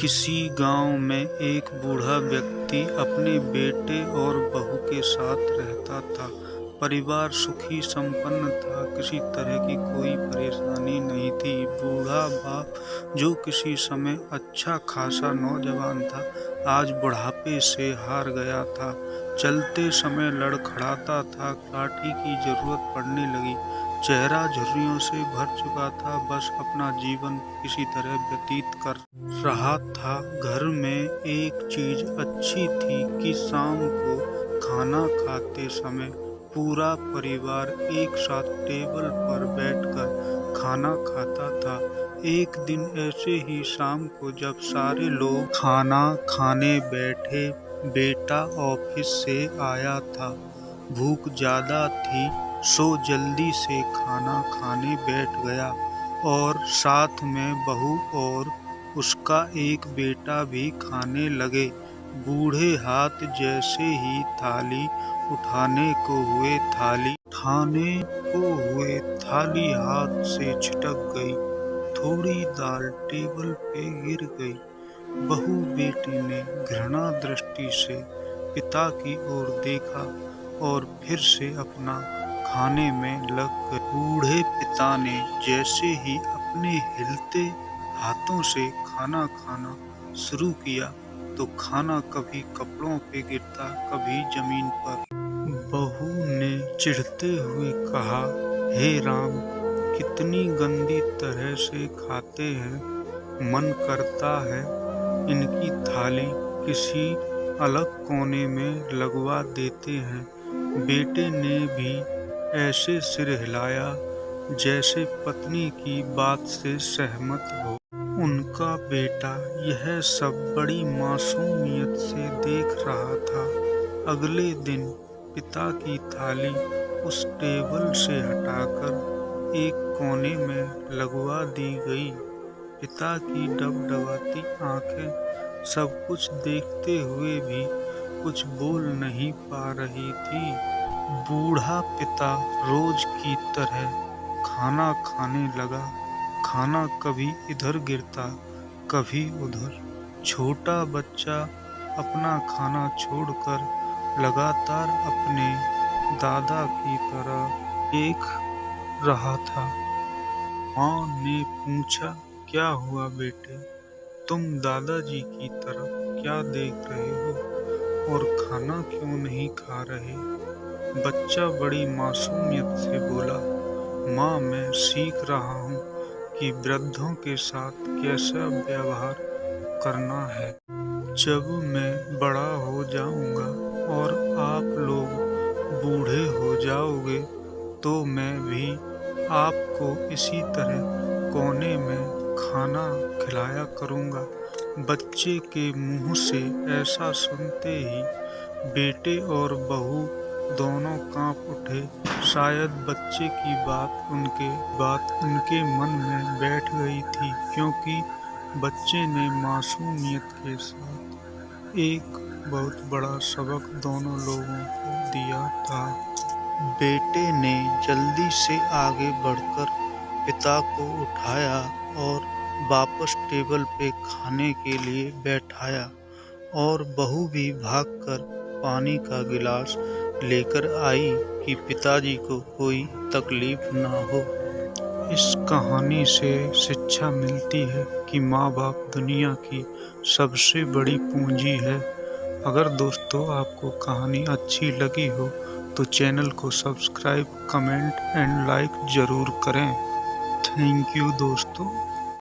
किसी गांव में एक बूढ़ा व्यक्ति अपने बेटे और बहू के साथ रहता था। परिवार सुखी संपन्न था, किसी तरह की कोई परेशानी नहीं थी। बूढ़ा बाप, जो किसी समय अच्छा खासा नौजवान था, आज बुढ़ापे से हार गया था। चलते समय लड़खड़ाता था, लाठी की जरूरत पड़ने लगी। चेहरा झुर्रियों से भर चुका था, बस अपना जीवन किसी तरह व्यतीत कर रहा था। घर में एक चीज अच्छी थी कि शाम को खाना खाते समय पूरा परिवार एक साथ टेबल पर बैठकर खाना खाता था। एक दिन ऐसे ही शाम को जब सारे लोग खाना खाने बैठे, बेटा ऑफिस से आया था। भूख ज्यादा थी, सो जल्दी से खाना खाने बैठ गया और साथ में बहू और उसका एक बेटा भी खाने लगे। बूढ़े हाथ जैसे ही थाली उठाने को हुए थाली हाथ से छिटक गई। थोड़ी दाल टेबल पे गिर गई। बहू बेटी ने घृणा दृष्टि से पिता की ओर देखा और फिर से अपना खाने में लग गए। बूढ़े पिता ने जैसे ही अपने हिलते हाथों से खाना खाना शुरू किया तो खाना कभी कपड़ों पे गिरता, कभी जमीन पर। बहू ने चिढ़ते हुए कहा, हे राम, कितनी गंदी तरह से खाते हैं। मन करता है इनकी थाली किसी अलग कोने में लगवा देते हैं। बेटे ने भी ऐसे सिर हिलाया जैसे पत्नी की बात से सहमत हो। उनका बेटा यह सब बड़ी मासूमियत से देख रहा था। अगले दिन पिता की थाली उस टेबल से हटाकर एक कोने में लगवा दी गई। पिता की डबडबाती आंखें सब कुछ देखते हुए भी कुछ बोल नहीं पा रही थी। बूढ़ा पिता रोज की तरह खाना खाने लगा। खाना कभी इधर गिरता, कभी उधर। छोटा बच्चा अपना खाना छोड़कर लगातार अपने दादा की तरह देख रहा था। माँ ने पूछा, क्या हुआ बेटे, तुम दादाजी की तरफ क्या देख रहे हो और खाना क्यों नहीं खा रहे? बच्चा बड़ी मासूमियत से बोला, माँ, मैं सीख रहा हूँ कि वृद्धों के साथ कैसा व्यवहार करना है। जब मैं बड़ा हो जाऊंगा और आप लोग बूढ़े हो जाओगे तो मैं भी आपको इसी तरह कोने में खाना खिलाया करूंगा। बच्चे के मुंह से ऐसा सुनते ही बेटे और बहू दोनों कांप उठे। शायद बच्चे की बात उनके मन में बैठ गई थी, क्योंकि बच्चे ने मासूमियत के साथ एक बहुत बड़ा सबक दोनों लोगों को दिया था। बेटे ने जल्दी से आगे बढ़कर पिता को उठाया और वापस टेबल पे खाने के लिए बैठाया और बहू भी भागकर पानी का गिलास लेकर आई कि पिताजी को कोई तकलीफ ना हो। इस कहानी से शिक्षा मिलती है कि माँ बाप दुनिया की सबसे बड़ी पूंजी है। अगर दोस्तों आपको कहानी अच्छी लगी हो तो चैनल को सब्सक्राइब, कमेंट एंड लाइक जरूर करें। थैंक यू दोस्तों।